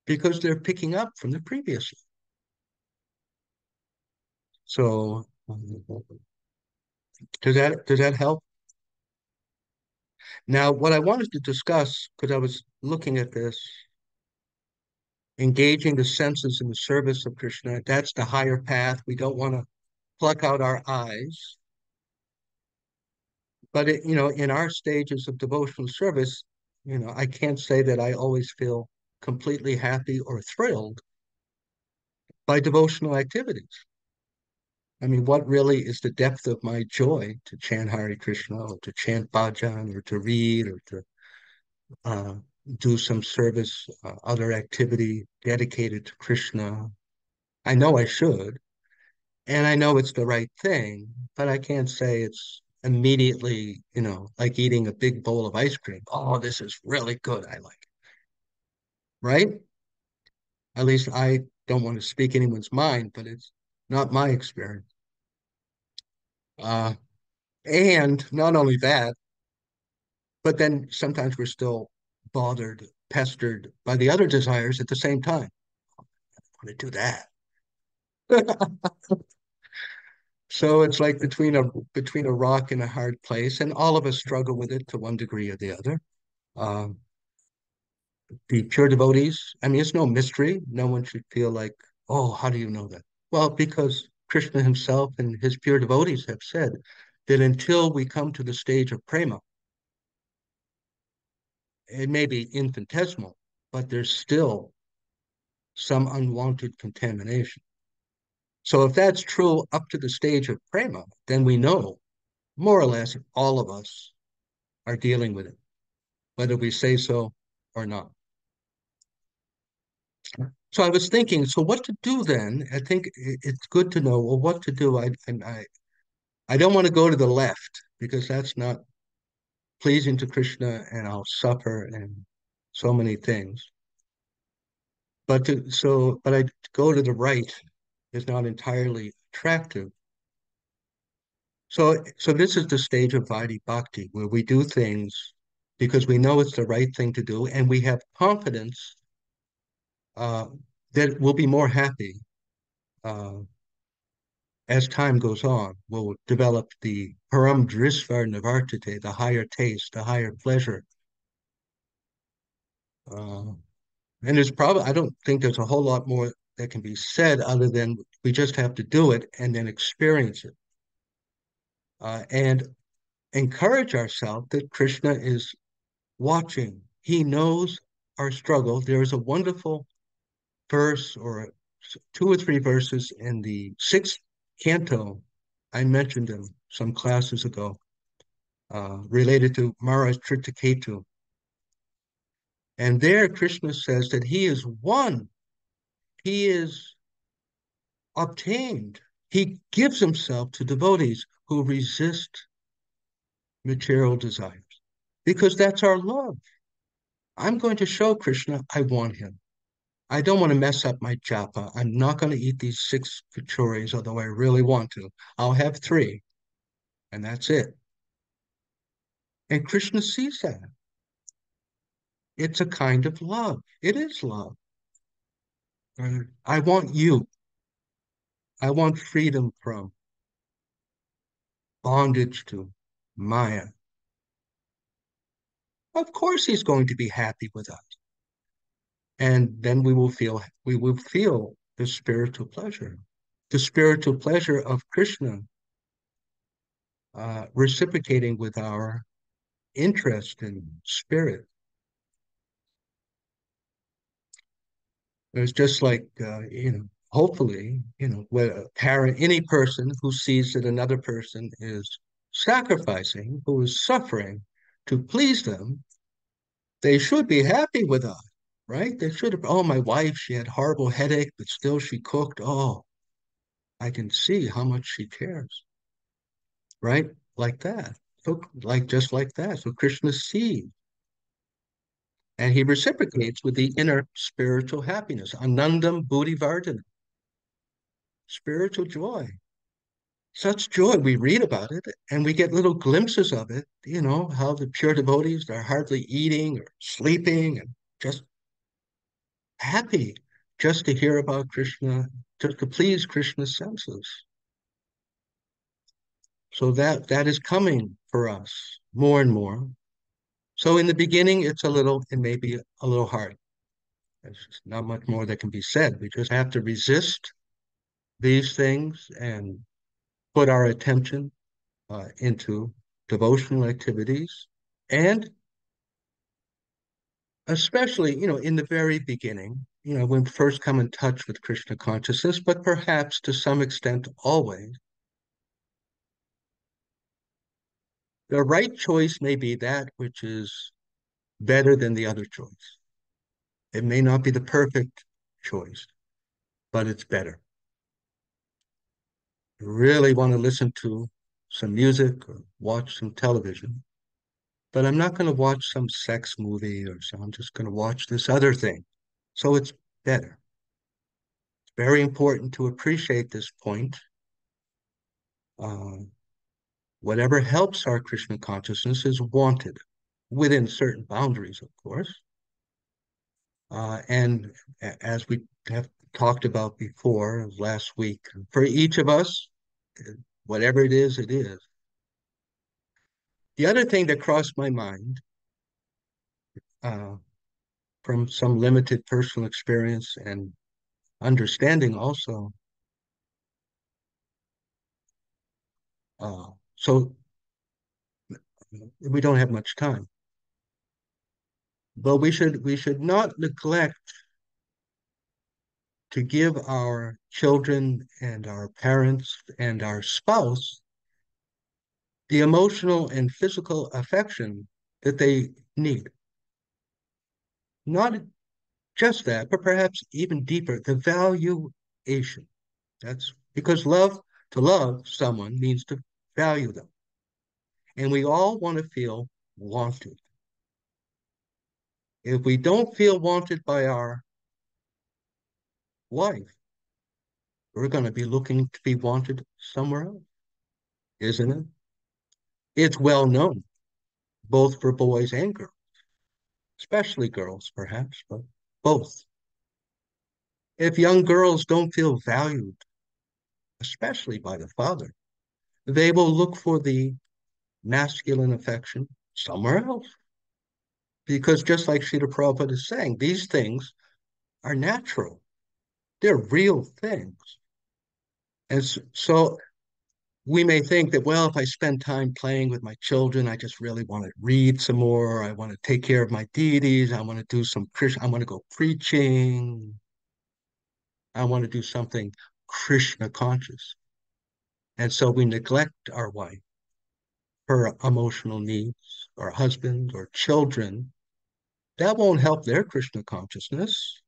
Speaker 2: because they're picking up from the previous. So does that help? Now, what I wanted to discuss, because I was looking at this, engaging the senses in the service of Krishna, that's the higher path. We don't want to pluck out our eyes. But in our stages of devotional service, I can't say that I always feel completely happy or thrilled by devotional activities. I mean, what really is the depth of my joy to chant Hare Krishna or to chant bhajan or to read or to uh, do some service, other activity dedicated to Krishna? I know I should, and I know it's the right thing, but I can't say it's immediately, like eating a big bowl of ice cream. Oh, this is really good. I like it. Right? At least I don't want to speak anyone's mind, but it's not my experience. And not only that, but then sometimes we're still bothered, pestered by the other desires at the same time. I want to do that. So it's like between a rock and a hard place, and all of us struggle with it to one degree or the other. Um, the pure devotees, I mean, it's no mystery. No one should feel like, oh, how do you know that? Well, because Krishna himself and his pure devotees have said that until we come to the stage of prema, it may be infinitesimal, but there's still some unwanted contamination. So if that's true up to the stage of prema, then we know more or less all of us are dealing with it, whether we say so or not. So I was thinking, so what to do then? I think it's good to know, well, what to do. I don't want to go to the left because that's not pleasing to Krishna and I'll suffer and so many things. But I go to the right is not entirely attractive. So this is the stage of Vaidhi Bhakti where we do things because we know it's the right thing to do and we have confidence uh, that we'll be more happy uh, as time goes on. We'll develop the param drisvar nivartate, the higher taste, the higher pleasure. Uh, and there's probably, I don't think there's a whole lot more that can be said other than we just have to do it and then experience it. And encourage ourselves that Krishna is watching. He knows our struggle. There is a wonderful verse or two or three verses in the sixth canto. I mentioned them some classes ago, related to Maharaj Tritaketu. And there Krishna says that he is one. He is obtained. He gives himself to devotees who resist material desires because that's our love. I'm going to show Krishna I want him. I don't want to mess up my japa. I'm not going to eat these six kachoris, although I really want to. I'll have three, and that's it. And Krishna sees that. It's a kind of love. It is love. I want you. I want freedom from bondage to Maya. Of course he's going to be happy with us. And then we will feel the spiritual pleasure. The spiritual pleasure of Krishna reciprocating with our interest in spirit. It's just like, hopefully, any person who sees that another person is sacrificing, who is suffering to please them, they should be happy with us, right? They should have, oh, my wife, she had horrible headache, but still she cooked. Oh, I can see how much she cares, right? Like that. So, just like that. So Krishna sees and he reciprocates with the inner spiritual happiness. Anandam buddhi vardhana, spiritual joy. Such joy. We read about it and we get little glimpses of it, how the pure devotees are hardly eating or sleeping and just happy just to hear about Krishna, just to please Krishna's senses. So that is coming for us more and more. So in the beginning, it may be a little hard. There's just not much more that can be said. We just have to resist these things and put our attention into devotional activities. And especially, in the very beginning, when we first come in touch with Krishna consciousness, but perhaps to some extent always, the right choice may be that which is better than the other choice. It may not be the perfect choice, but it's better. You really want to listen to some music or watch some television, but I'm not going to watch some sex movie or so. I'm just going to watch this other thing. So it's better. It's very important to appreciate this point. Um, Whatever helps our Krishna consciousness is wanted, within certain boundaries, of course. And as we have talked about before last week, for each of us, whatever it is, it is. The other thing that crossed my mind from some limited personal experience and understanding also, so we don't have much time, but we should not neglect to give our children and our parents and our spouse the emotional and physical affection that they need. Not just that, but perhaps even deeper, the valuation. That's because to love someone means to value them. And we all want to feel wanted. If we don't feel wanted by our wife, we're going to be looking to be wanted somewhere else, isn't it? It's well known, both for boys and girls, especially girls, perhaps, but both. If young girls don't feel valued, especially by the father, they will look for the masculine affection somewhere else. Because just like Srila Prabhupada is saying, these things are natural. They're real things. And so we may think that, well, if I spend time playing with my children, I just really want to read some more. I want to take care of my deities. I want to do some Krishna. I want to go preaching. I want to do something Krishna conscious. And so we neglect our wife, her emotional needs, our husband or children. That won't help their Krishna consciousness.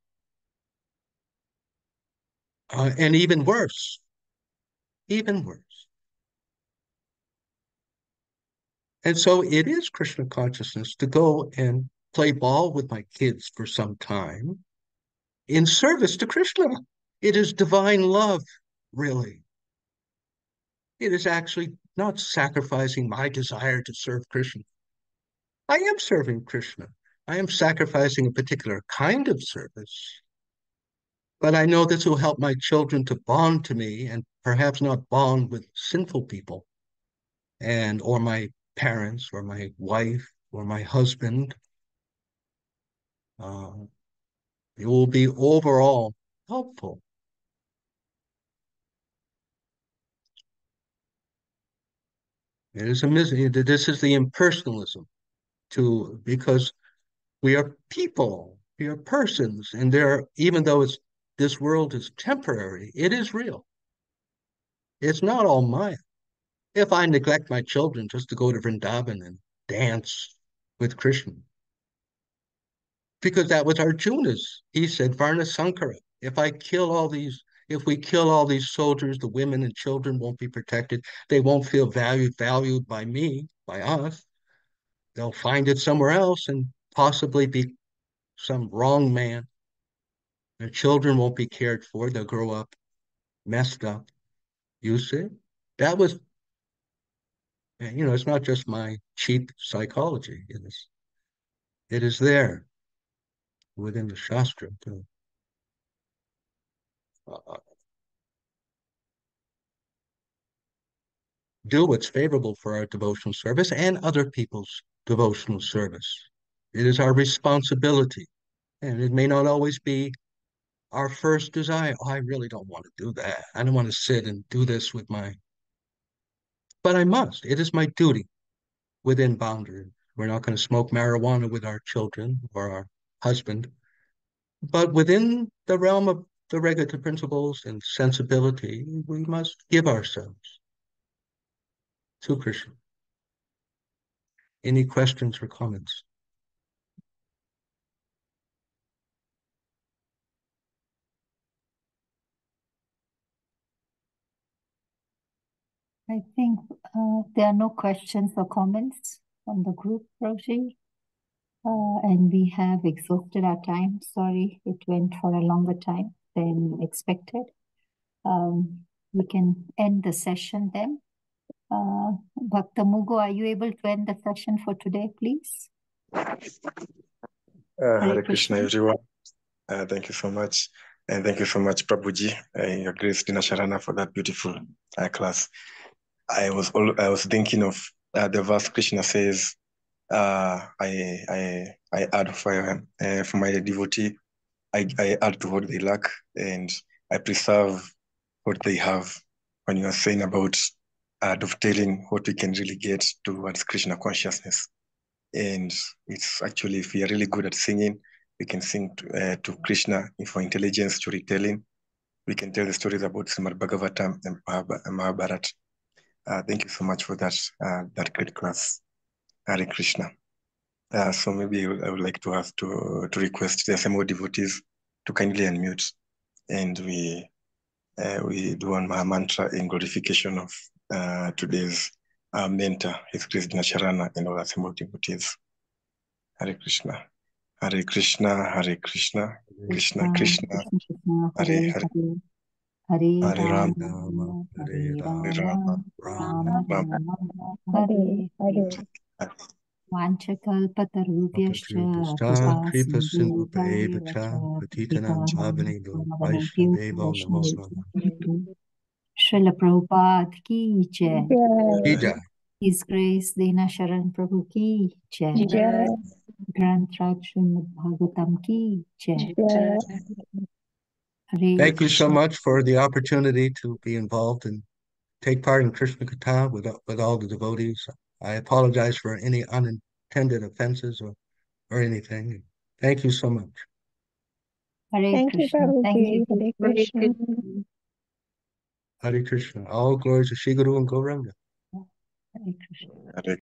Speaker 2: And even worse. And so it is Krishna consciousness to go and play ball with my kids for some time in service to Krishna. It is divine love, really. It is actually not sacrificing my desire to serve Krishna. I am serving Krishna. I am sacrificing a particular kind of service, but I know this will help my children to bond to me and perhaps not bond with sinful people and or my parents or my wife or my husband. Uh, it will be overall helpful. It is a this is the impersonalism because we are people, we are persons, and even though this world is temporary, it is real. It's not all Maya. If I neglect my children just to go to Vrindavan and dance with Krishna, because that was Arjuna's. He said, Varna Sankara, if we kill all these soldiers, the women and children won't be protected. They won't feel valued by me, by us. They'll find it somewhere else and possibly be some wrong man. Their children won't be cared for. They'll grow up messed up. You see? That was, it's not just my cheap psychology. It is there within the Shastra to do what's favorable for our devotional service and other people's devotional service. It is our responsibility, and it may not always be our first desire. Oh, I really don't want to do that. I don't want to sit and do this but I must. It is my duty within boundaries. We're not going to smoke marijuana with our children or our husband, but within the realm of the regulative principles and sensibility, we must give ourselves to Krishna. Any questions or comments?
Speaker 1: I think there are no questions or comments from the group, Roshi. And we have exhausted our time. Sorry, it went for a longer time than expected. We can end the session then. Bhakta Mugo, are you able to end the session for today, please?
Speaker 3: Hare Krishna, everyone. Thank you so much. And thank you so much, Prabhuji, Your Grace Dina Sharana, for that beautiful class. I was thinking of the verse Krishna says, I add fire for my devotee. I add to what they lack, and I preserve what they have. When you are saying about dovetailing what we can really get towards Krishna consciousness. And it's actually, if we are really good at singing, we can sing to Krishna for intelligence storytelling. We can tell the stories about Srimad Bhagavatam and Mahabharata. Thank you so much for that great class. Hare Krishna. So maybe I would like to ask to request the SMO devotees to kindly unmute, and we do one mantra in glorification of today's mentor, His Grace Dina Sharana, and all SMO devotees. Hare Krishna. Hare Krishna, Hare Krishna, Krishna Krishna, Hare Hare,
Speaker 1: Hare
Speaker 2: Hare
Speaker 1: Rama,
Speaker 2: Rama,
Speaker 1: Hare
Speaker 3: Hare
Speaker 1: Rama,
Speaker 3: Rama,
Speaker 1: Rama
Speaker 3: Rama
Speaker 1: Rama, Hare Hare.
Speaker 3: Hare.
Speaker 1: Vanchakalpatarubhyascha
Speaker 2: Kripa
Speaker 1: Kripasindhubhaiva cha
Speaker 2: Sindhu Patitanam
Speaker 1: Patitanam
Speaker 2: Pavanebhyo
Speaker 1: Pavanebhyo
Speaker 2: Namo Namo.
Speaker 1: Vaishnavebhyo Srila Prabhupada ki jai.
Speaker 2: Ija.
Speaker 1: His Grace Dina Sharan Prabhu ki jai. Granth Raj Srimad Bhagavatam ki jai. Hare
Speaker 2: Thank you so
Speaker 1: Krishna.
Speaker 2: much for the opportunity to be involved and take part in Krishna Katha with all the devotees. I apologize for any unintended offenses or anything. Thank you so much.
Speaker 1: Hare
Speaker 4: Thank you,
Speaker 1: Krishna. Thank
Speaker 4: Prabhuji.
Speaker 1: you.
Speaker 4: Hare Krishna.
Speaker 2: Hare Krishna. All glories to Shri Guru and Gauranga.
Speaker 1: Hare Krishna.
Speaker 3: Hare